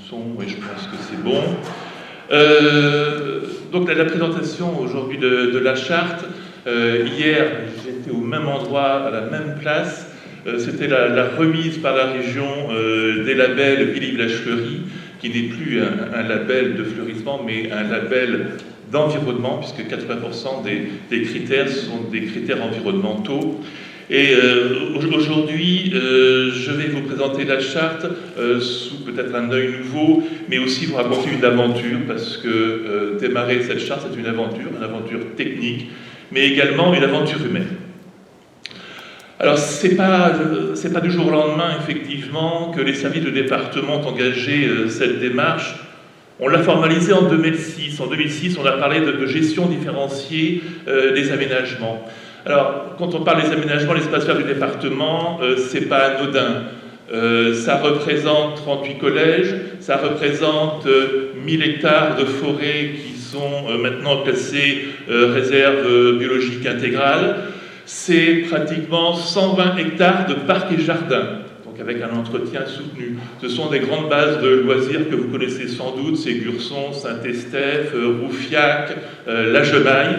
son, oui, je pense que c'est bon. Donc la présentation aujourd'hui de la charte, hier j'étais au même endroit, à la même place, c'était la remise par la région des labels Ville et Village Fleuri, qui n'est plus un label de fleurissement, mais un label d'environnement, puisque 80% des critères sont des critères environnementaux. Et aujourd'hui, je vais vous présenter la charte sous peut-être un œil nouveau, mais aussi vous raconter une aventure, parce que démarrer cette charte, c'est une aventure technique, mais également une aventure humaine. Alors, c'est pas du jour au lendemain, effectivement, que les services de département ont engagé cette démarche. On l'a formalisé en 2006. En 2006, on a parlé de gestion différenciée des aménagements. Alors, quand on parle des aménagements, l'espace vert du département, c'est pas anodin. Ça représente 38 collèges, ça représente 1000 hectares de forêts qui sont maintenant classées réserve biologique intégrale. C'est pratiquement 120 hectares de parcs et jardins, donc avec un entretien soutenu. Ce sont des grandes bases de loisirs que vous connaissez sans doute, c'est Gurson, Saint-Estèphe, Roufiac, la Gemaille,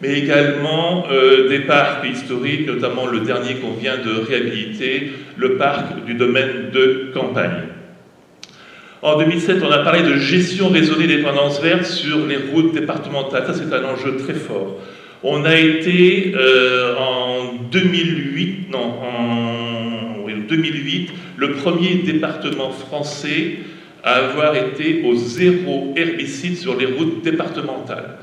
mais également des parcs historiques, notamment le dernier qu'on vient de réhabiliter, le parc du domaine de Campagne. En 2007, on a parlé de gestion raisonnée des dépendances vertes sur les routes départementales. Ça, c'est un enjeu très fort. On a été en 2008, le premier département français à avoir été au zéro herbicide sur les routes départementales.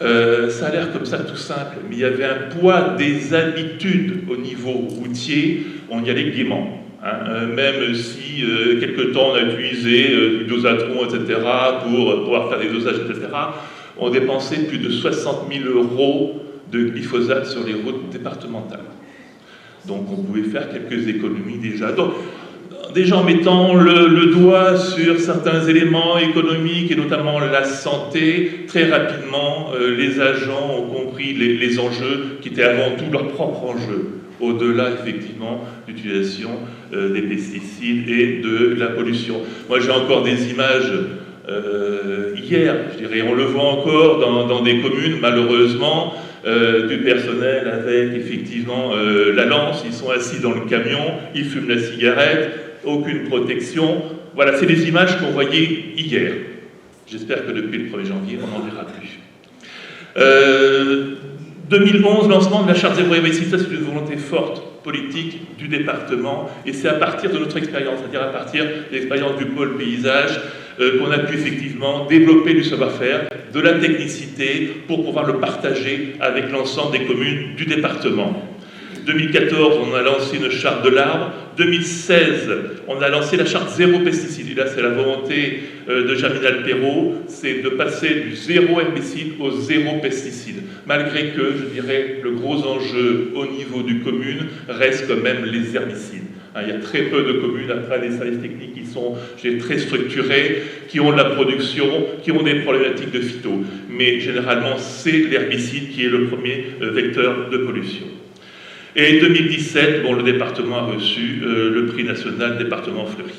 Ça a l'air comme ça tout simple, mais il y avait un poids des habitudes au niveau routier, on y allait gaiement. Même si quelque temps on a utilisé du dosatron, etc., pour pouvoir faire des dosages, etc., on dépensait plus de 60 000 € de glyphosate sur les routes départementales. Donc on pouvait faire quelques économies déjà. Donc, déjà en mettant le doigt sur certains éléments économiques et notamment la santé, très rapidement les agents ont compris les enjeux qui étaient avant tout leurs propres enjeux, au-delà effectivement d'utilisation des pesticides et de la pollution. Moi j'ai encore des images hier, je dirais, on le voit encore dans des communes, malheureusement, du personnel avec effectivement la lance, ils sont assis dans le camion, ils fument la cigarette, aucune protection. Voilà, c'est des images qu'on voyait hier. J'espère que depuis le 1er janvier, on n'en verra plus. 2011, lancement de la charte zéro herbicide, ça c'est une volonté forte politique du département, et c'est à partir de notre expérience, c'est-à-dire à partir de l'expérience du pôle paysage, qu'on a pu effectivement développer du savoir-faire, de la technicité, pour pouvoir le partager avec l'ensemble des communes du département. 2014, on a lancé une charte de l'arbre. 2016, on a lancé la charte zéro pesticide. Et là, c'est la volonté de Germinal Perrault, c'est de passer du zéro herbicide au zéro pesticide. Malgré que, je dirais, le gros enjeu au niveau du commune reste quand même les herbicides. Il y a très peu de communes, après des services techniques qui sont très structurés, qui ont de la production, qui ont des problématiques de phyto. Mais généralement, c'est l'herbicide qui est le premier vecteur de pollution. Et 2017, le département a reçu le prix national département fleuri.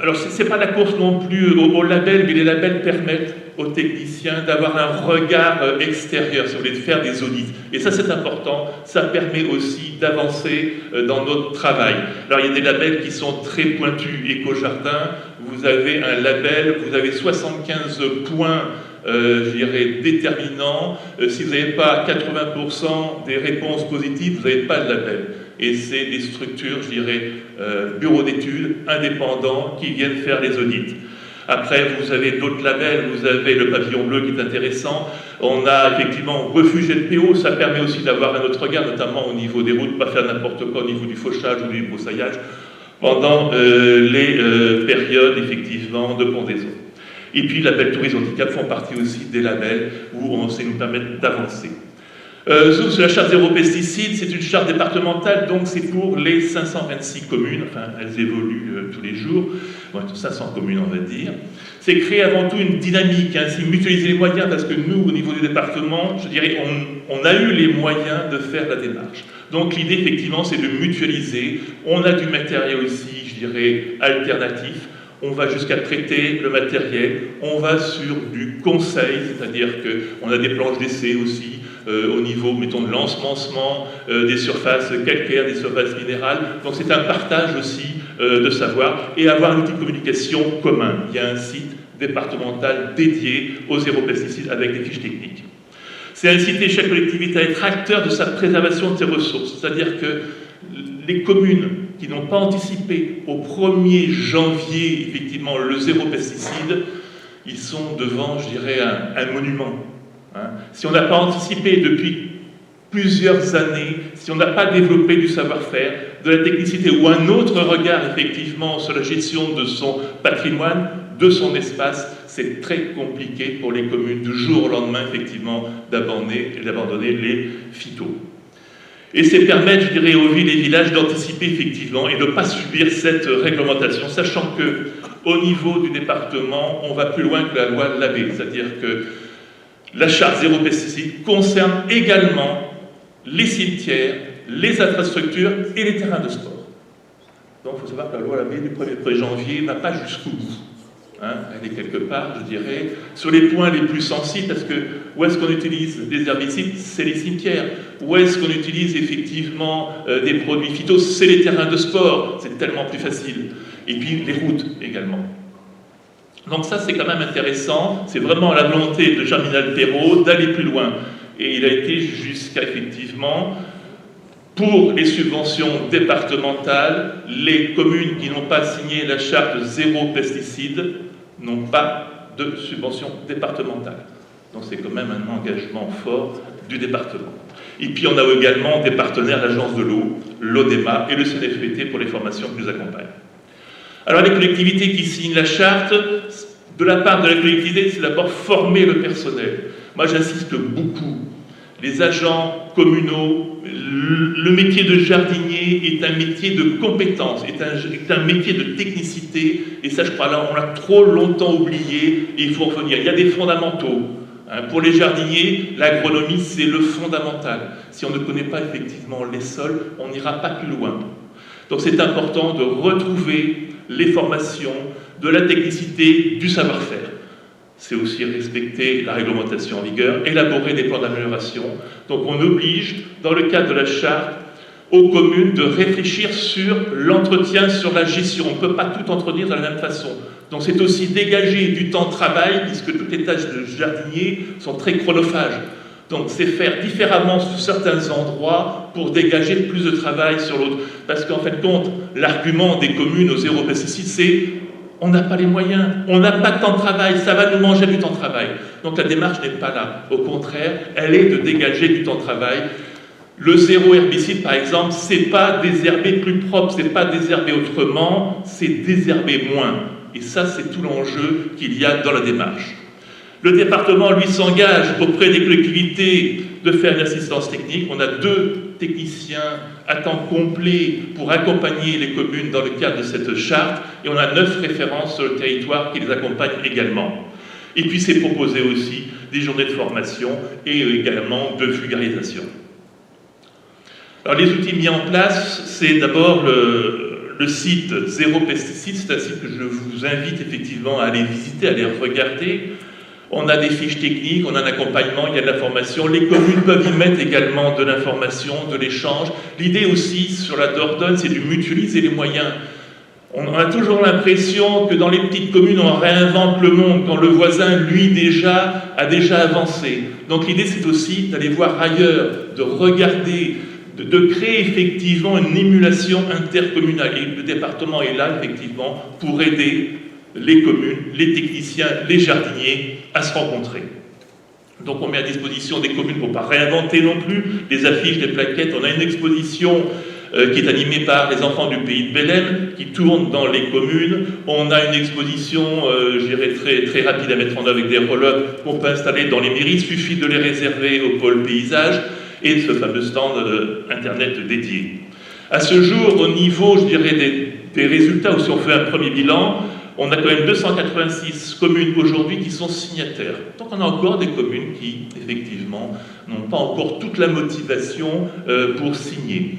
Alors, ce n'est pas la course non plus au label, mais les labels permettent aux techniciens d'avoir un regard extérieur, si vous voulez, de faire des audits. Et ça, c'est important. Ça permet aussi d'avancer dans notre travail. Alors, il y a des labels qui sont très pointus. Éco-jardin, vous avez un label, vous avez 75 points je dirais, déterminants. Si vous n'avez pas 80% des réponses positives, vous n'avez pas de label. Et c'est des structures, je dirais, bureaux d'études indépendants qui viennent faire les audits. Après, vous avez d'autres labels, vous avez le pavillon bleu qui est intéressant. On a effectivement refuge LPO, ça permet aussi d'avoir un autre regard, notamment au niveau des routes, pas faire n'importe quoi au niveau du fauchage ou du broussaillage, pendant les périodes, effectivement, de pendaison. Et puis, label tourisme handicap font partie aussi des labels où on sait nous permettre d'avancer. Sur la charte zéro pesticide, c'est une charte départementale, donc c'est pour les 526 communes, enfin elles évoluent tous les jours, 500 communes on va dire. C'est créer avant tout une dynamique, c'est mutualiser les moyens, parce que nous, au niveau du département, je dirais, on a eu les moyens de faire la démarche. Donc l'idée, effectivement, c'est de mutualiser. On a du matériel aussi, je dirais, alternatif. on va jusqu'à traiter le matériel, on va sur du conseil, c'est-à-dire qu'on a des planches d'essai aussi, au niveau, mettons, de l'ensemencement, des surfaces calcaires, des surfaces minérales. Donc c'est un partage aussi de savoir et avoir un outil de communication commun. Il y a un site départemental dédié au zéro pesticide avec des fiches techniques. C'est inciter chaque collectivité à être acteur de sa préservation de ses ressources, c'est-à-dire que les communes qui n'ont pas anticipé au 1er janvier, effectivement, le zéro pesticide, ils sont devant, je dirais, un monument. Hein. Si on n'a pas anticipé depuis plusieurs années, si on n'a pas développé du savoir-faire, de la technicité ou un autre regard, effectivement, sur la gestion de son patrimoine, de son espace, c'est très compliqué pour les communes du jour au lendemain, effectivement, d'abandonner les phytos. Et c'est permettre, je dirais, aux villes et villages d'anticiper effectivement et de ne pas subir cette réglementation, sachant qu'au niveau du département, on va plus loin que la loi Labbé, c'est-à-dire que la charte zéro pesticide concerne également les cimetières, les infrastructures et les terrains de sport. Donc il faut savoir que la loi Labbé du 1er janvier ne va pas jusqu'au bout. Hein, elle est quelque part, je dirais, sur les points les plus sensibles, parce que où est-ce qu'on utilise des herbicides? C'est les cimetières. Où est-ce qu'on utilise effectivement des produits phytos? C'est les terrains de sport. C'est tellement plus facile. Et puis les routes également. Donc ça, c'est quand même intéressant. C'est vraiment la volonté de Germinal Perrault d'aller plus loin. Et il a été jusqu'à, effectivement, pour les subventions départementales, les communes qui n'ont pas signé la charte zéro pesticide n'ont pas de subvention départementale. Donc c'est quand même un engagement fort du département. Et puis on a également des partenaires, l'Agence de l'eau, l'ODEMA et le CNFPT pour les formations qui nous accompagnent. Alors les collectivités qui signent la charte, de la part de la collectivité, c'est d'abord former le personnel. Moi j'insiste beaucoup. Les agents communaux, le métier de jardinier est un métier de compétence, est un métier de technicité, et ça je crois là on l'a trop longtemps oublié, et il faut en revenir. Il y a des fondamentaux. Pour les jardiniers, l'agronomie c'est le fondamental. Si on ne connaît pas effectivement les sols, on n'ira pas plus loin. Donc c'est important de retrouver les formations, de la technicité, du savoir-faire. C'est aussi respecter la réglementation en vigueur, élaborer des plans d'amélioration. Donc on oblige, dans le cadre de la charte, aux communes de réfléchir sur l'entretien, sur la gestion. On ne peut pas tout entretenir de la même façon. Donc c'est aussi dégager du temps de travail, puisque toutes les tâches de jardinier sont très chronophages. Donc c'est faire différemment sur certains endroits pour dégager plus de travail sur l'autre. Parce qu'en fait, compte, l'argument des communes au zéro pesticide, c'est on n'a pas les moyens, on n'a pas de temps de travail, ça va nous manger du temps de travail. Donc la démarche n'est pas là. Au contraire, elle est de dégager du temps de travail. Le zéro herbicide, par exemple, c'est pas désherber plus propre, c'est pas désherber autrement, c'est désherber moins. Et ça, c'est tout l'enjeu qu'il y a dans la démarche. Le département, lui, s'engage auprès des collectivités de faire une assistance technique. On a 2 techniciens à temps complet pour accompagner les communes dans le cadre de cette charte, et on a 9 références sur le territoire qui les accompagnent également. Et puis c'est proposé aussi des journées de formation et également de vulgarisation. Alors les outils mis en place, c'est d'abord le site Zéro Pesticide, c'est un site que je vous invite effectivement à aller visiter, à aller regarder. On a des fiches techniques, on a un accompagnement, il y a de la formation. Les communes peuvent y mettre également de l'information, de l'échange. L'idée aussi sur la Dordogne, c'est de mutualiser les moyens. On a toujours l'impression que dans les petites communes, on réinvente le monde quand le voisin, lui, a déjà avancé. Donc l'idée, c'est aussi d'aller voir ailleurs, de regarder, de créer effectivement une émulation intercommunale. Et le département est là, effectivement, pour aider les communes, les techniciens, les jardiniers à se rencontrer. Donc on met à disposition des communes pour ne pas réinventer non plus les affiches, les plaquettes. On a une exposition qui est animée par les enfants du pays de Belém, qui tourne dans les communes. On a une exposition, je dirais, très rapide à mettre en œuvre avec des roll-ups qu'on peut installer dans les mairies. Il suffit de les réserver au pôle paysage et ce fameux stand Internet dédié. À ce jour, au niveau, je dirais, des résultats, ou si on fait un premier bilan, on a quand même 286 communes aujourd'hui qui sont signataires. Donc on a encore des communes qui, effectivement, n'ont pas encore toute la motivation pour signer.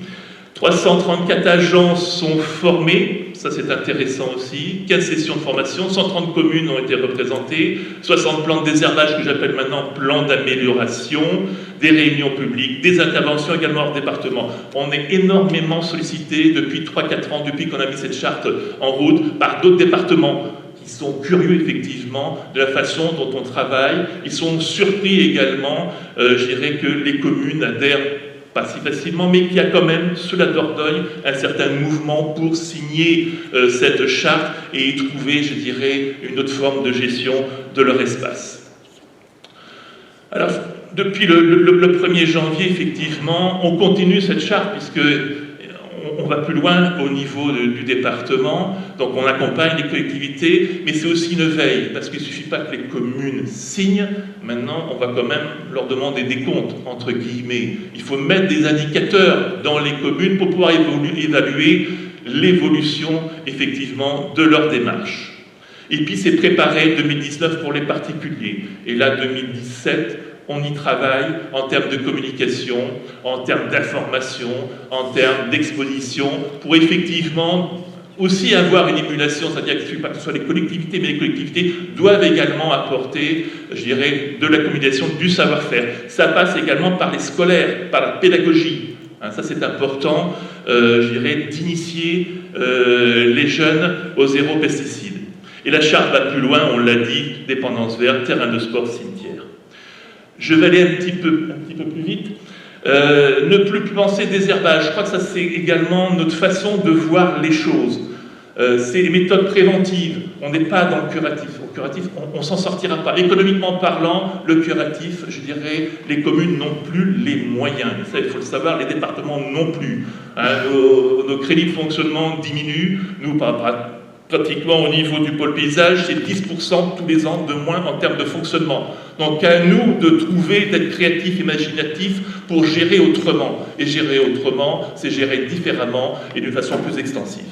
334 agents sont formés, ça c'est intéressant aussi, 15 sessions de formation, 130 communes ont été représentées, 60 plans de désherbage que j'appelle maintenant plans d'amélioration, des réunions publiques, des interventions également hors département. On est énormément sollicité depuis 3-4 ans, depuis qu'on a mis cette charte en route, par d'autres départements qui sont curieux effectivement de la façon dont on travaille. Ils sont surpris également, je dirais que les communes adhèrent pas si facilement, mais qu'il y a quand même, sous la Dordogne, un certain mouvement pour signer cette charte et y trouver, je dirais, une autre forme de gestion de leur espace. Alors, depuis le 1er janvier, effectivement, on continue cette charte, puisque on va plus loin au niveau du département, donc on accompagne les collectivités, mais c'est aussi une veille, parce qu'il ne suffit pas que les communes signent, maintenant on va quand même leur demander des comptes, entre guillemets. Il faut mettre des indicateurs dans les communes pour pouvoir évaluer l'évolution, effectivement, de leur démarche. Et puis c'est préparé 2019 pour les particuliers, et là 2017, on y travaille en termes de communication, en termes d'information, en termes d'exposition, pour effectivement aussi avoir une émulation, c'est-à-dire qu'il ne suffit pas que ce soit les collectivités, mais les collectivités doivent également apporter, je dirais, de la communication, du savoir-faire. Ça passe également par les scolaires, par la pédagogie. Ça, c'est important, je dirais, d'initier les jeunes au zéro pesticide. Et la charte va plus loin, on l'a dit, dépendance verte, terrain de sport, cimetière. Je vais aller un petit peu plus vite. Ne plus penser désherbage. Je crois que ça, c'est également notre façon de voir les choses. C'est les méthodes préventives. On n'est pas dans le curatif. Au curatif, on ne s'en sortira pas. Économiquement parlant, le curatif, je dirais, les communes n'ont plus les moyens. Ça, il faut le savoir, les départements non plus. Nos crédits de fonctionnement diminuent. Nous, pratiquement au niveau du pôle paysage, c'est 10% tous les ans de moins en termes de fonctionnement. Donc à nous de trouver, d'être créatifs, imaginatifs pour gérer autrement. Et gérer autrement, c'est gérer différemment et d'une façon plus extensive.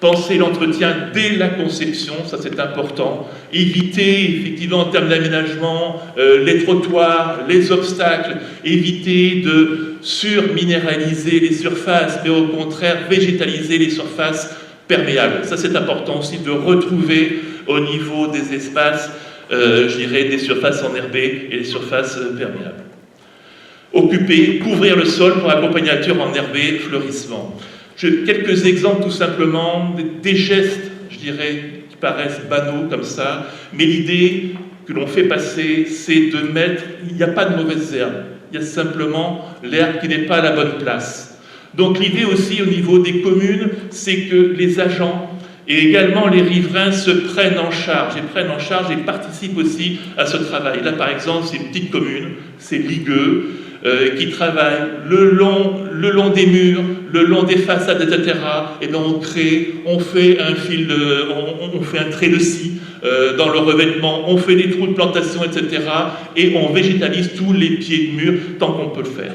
Penser l'entretien dès la conception, ça c'est important. Éviter, effectivement, en termes d'aménagement, les trottoirs, les obstacles. Éviter de surminéraliser les surfaces, mais au contraire végétaliser les surfaces perméables. Ça c'est important aussi de retrouver au niveau des espaces, je dirais, des surfaces enherbées et des surfaces perméables. Occuper, couvrir le sol pour accompagner la nature enherbée, fleurissement. Quelques exemples tout simplement, des gestes, je dirais, qui paraissent banaux comme ça, mais l'idée que l'on fait passer, c'est de mettre, il n'y a pas de mauvaises herbes, il y a simplement l'herbe qui n'est pas à la bonne place. Donc l'idée aussi au niveau des communes, c'est que les agents et également les riverains se prennent en charge et participent aussi à ce travail. Là par exemple, c'est une petite commune, c'est Ligueux, qui travaille le long des murs, le long des façades, etc. Et bien on fait un trait de scie dans le revêtement, on fait des trous de plantation, etc. Et on végétalise tous les pieds de mur tant qu'on peut le faire.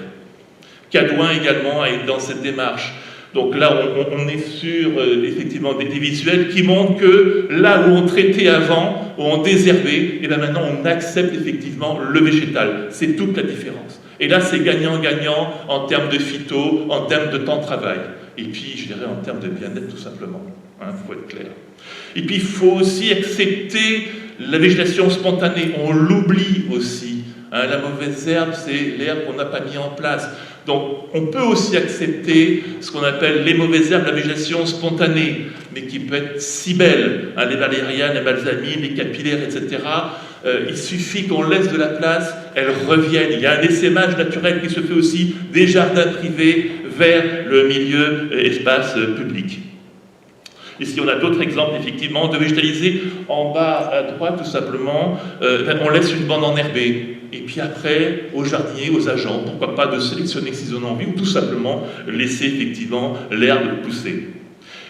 Cadouin également est dans cette démarche. Donc là, on est sur effectivement des visuels qui montrent que là où on traitait avant, où on désherbait, et bien maintenant on accepte effectivement le végétal. C'est toute la différence. Et là, c'est gagnant-gagnant en termes de phyto, en termes de temps de travail. Et puis, je dirais, en termes de bien-être, tout simplement. Faut être clair. Et puis, il faut aussi accepter la végétation spontanée. On l'oublie aussi. La mauvaise herbe, c'est l'herbe qu'on n'a pas mis en place. Donc, on peut aussi accepter ce qu'on appelle les mauvaises herbes, la végétation spontanée, mais qui peut être si belle, les valérianes, les balsamines, les capillaires, etc. Il suffit qu'on laisse de la place, elles reviennent. Il y a un essaimage naturel qui se fait aussi des jardins privés vers le milieu espace public. Ici, on a d'autres exemples, effectivement, de végétaliser en bas à droite, tout simplement. On laisse une bande enherbée. Et puis après, aux jardiniers, aux agents, pourquoi pas de sélectionner s'ils en ont envie, ou tout simplement laisser effectivement l'herbe pousser.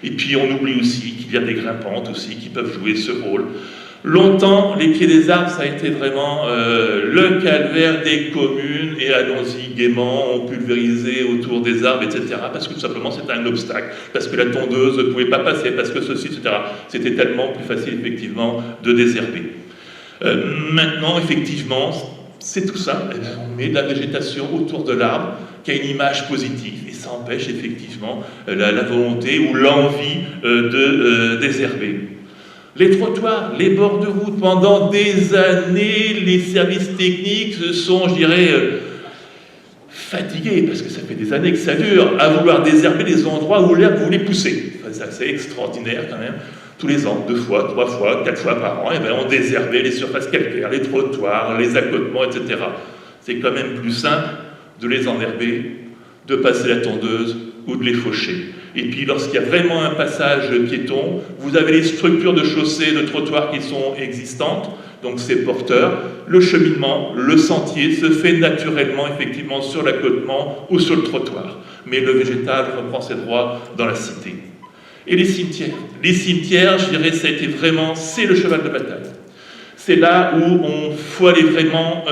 Et puis on oublie aussi qu'il y a des grimpantes aussi qui peuvent jouer ce rôle. Longtemps, les pieds des arbres, ça a été vraiment le calvaire des communes, et allons-y gaiement, on pulvérisait autour des arbres, etc., parce que tout simplement c'était un obstacle, parce que la tondeuse ne pouvait pas passer, parce que ceci, etc. C'était tellement plus facile, effectivement, de désherber. Maintenant, effectivement, c'est tout ça. On met de la végétation autour de l'arbre, qui a une image positive, et ça empêche effectivement la volonté ou l'envie de désherber. Les trottoirs, les bords de route, pendant des années, les services techniques se sont, je dirais, fatigués, parce que ça fait des années que ça dure, à vouloir désherber les endroits où l'herbe voulait pousser. Enfin, c'est assez extraordinaire quand même. Tous les ans, 2 fois, 3 fois, 4 fois par an, et bien on désherbait les surfaces calcaires, les trottoirs, les accotements, etc. C'est quand même plus simple de les enherber, de passer la tondeuse ou de les faucher. Et puis lorsqu'il y a vraiment un passage piéton, vous avez les structures de chaussées, de trottoirs qui sont existantes, donc c'est porteur. Le cheminement, le sentier se fait naturellement effectivement sur l'accotement ou sur le trottoir. Mais le végétal reprend ses droits dans la cité. Et les cimetières. Les cimetières, je dirais, ça a été vraiment, c'est le cheval de bataille. C'est là où on faut aller vraiment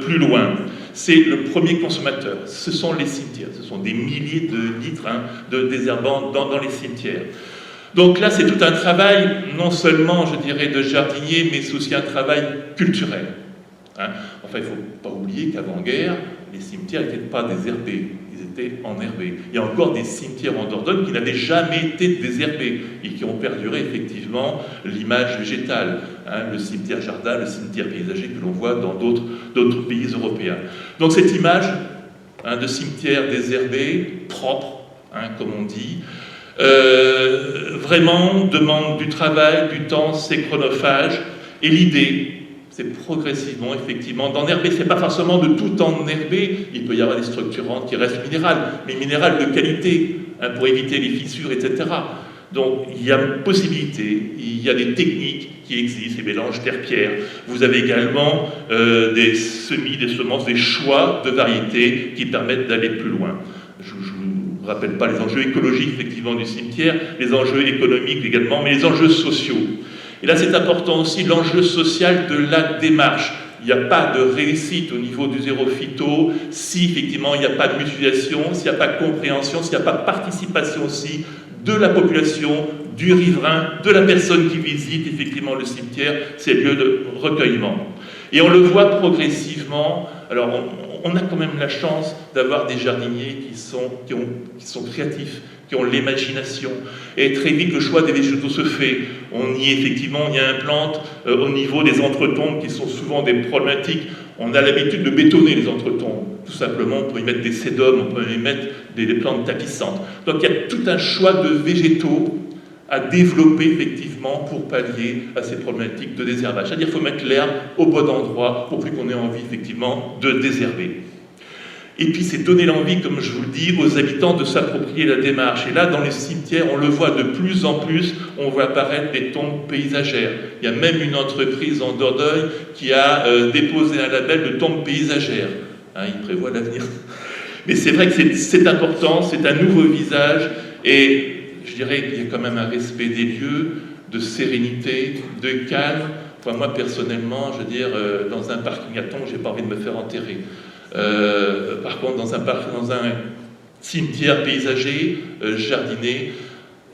plus loin. C'est le premier consommateur. Ce sont les cimetières. Ce sont des milliers de litres de désherbants dans les cimetières. Donc là, c'est tout un travail, non seulement, je dirais, de jardinier, mais c'est aussi un travail culturel. Enfin, il ne faut pas oublier qu'avant-guerre, les cimetières n'étaient pas désherbés. Ils étaient enherbés. Il y a encore des cimetières en Dordogne qui n'avaient jamais été désherbés et qui ont perduré effectivement l'image végétale. Le cimetière jardin, le cimetière paysager que l'on voit dans d'autres pays européens. Donc cette image de cimetière désherbé, propre, comme on dit, vraiment demande du travail, du temps, c'est chronophage, et l'idée, c'est progressivement, effectivement, d'enherber. C'est pas forcément de tout enherber, il peut y avoir des structurantes qui restent minérales, mais minérales de qualité, pour éviter les fissures, etc. Donc il y a une possibilité, il y a des techniques qui existent, les mélanges terre-pierre. Vous avez également des semis, des semences, des choix de variétés qui permettent d'aller plus loin. Je ne rappelle pas les enjeux écologiques, effectivement, du cimetière, les enjeux économiques également, mais les enjeux sociaux. Et là, c'est important aussi l'enjeu social de la démarche. Il n'y a pas de réussite au niveau du zéro phyto si, effectivement, il n'y a pas de mutualisation, s'il n'y a pas de compréhension, s'il n'y a pas de participation aussi de la population, du riverain, de la personne qui visite, effectivement, le cimetière, ces lieux de recueillement. Et on le voit progressivement. Alors, on a quand même la chance d'avoir des jardiniers qui sont créatifs, qui ont l'imagination. Et très vite, le choix des végétaux se fait. On y implante au niveau des entretombes qui sont souvent des problématiques. On a l'habitude de bétonner les entretombes. Tout simplement, on peut y mettre des sédums, on peut y mettre des plantes tapissantes. Donc il y a tout un choix de végétaux à développer effectivement pour pallier à ces problématiques de désherbage. C'est-à-dire qu'il faut mettre l'herbe au bon endroit pour plus qu'on ait envie effectivement de désherber. Et puis c'est donner l'envie, comme je vous le dis, aux habitants de s'approprier la démarche. Et là, dans les cimetières, on le voit de plus en plus, on voit apparaître des tombes paysagères. Il y a même une entreprise en Dordogne qui a déposé un label de tombe paysagère. Il prévoit l'avenir. Mais c'est vrai que c'est important, c'est un nouveau visage, et je dirais qu'il y a quand même un respect des lieux, de sérénité, de calme. Enfin, moi, personnellement, je veux dire, dans un parking à Tongres, j'ai pas envie de me faire enterrer. Par contre, dans un cimetière paysager, jardiné,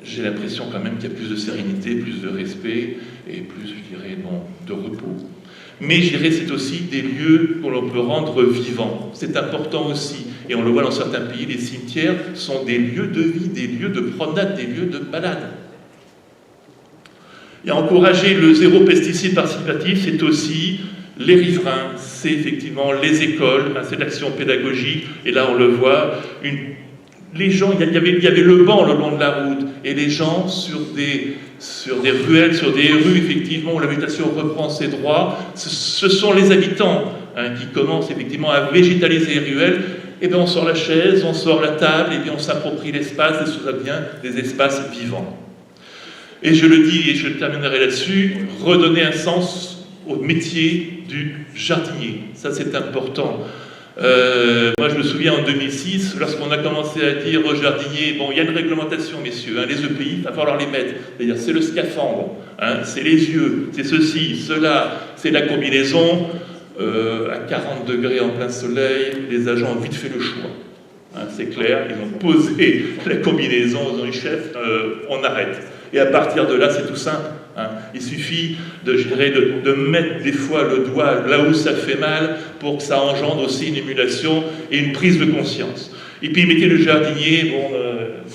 j'ai l'impression quand même qu'il y a plus de sérénité, plus de respect et plus, je dirais, de repos. Mais je dirais c'est aussi des lieux que l'on peut rendre vivants. C'est important aussi. Et on le voit dans certains pays, les cimetières sont des lieux de vie, des lieux de promenade, des lieux de balade. Et encourager le zéro pesticide participatif, c'est aussi les riverains, c'est effectivement les écoles, c'est l'action pédagogique. Et là, on le voit, les gens, il y avait le banc le long de la route, et les gens sur des ruelles, sur des rues, effectivement, où la végétation reprend ses droits, ce sont les habitants qui commencent effectivement à végétaliser les ruelles. Et bien on sort la chaise, on sort la table, et bien on s'approprie l'espace, et ce sera bien des espaces vivants. Et je le dis, et je terminerai là-dessus, redonner un sens au métier du jardinier. Ça, c'est important. Moi, je me souviens en 2006, lorsqu'on a commencé à dire aux jardiniers, bon, il y a une réglementation, messieurs, les EPI, il va falloir les mettre. C'est-à-dire, c'est le scaphandre, c'est les yeux, c'est ceci, cela, c'est la combinaison. À 40 degrés en plein soleil, les agents ont vite fait le choix. C'est clair, ils ont posé la combinaison, ils ont dit, chef, on arrête. Et à partir de là, c'est tout simple. Il suffit de mettre des fois le doigt là où ça fait mal pour que ça engendre aussi une émulation et une prise de conscience. Et puis mettez le jardinier, bon,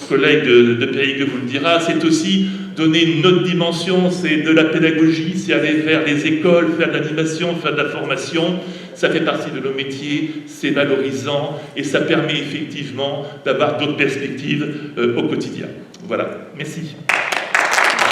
collègue de Périgueux vous le dira, c'est aussi donner une autre dimension, c'est de la pédagogie, c'est aller vers les écoles, faire de l'animation, faire de la formation. Ça fait partie de nos métiers, c'est valorisant et ça permet effectivement d'avoir d'autres perspectives au quotidien. Voilà, merci.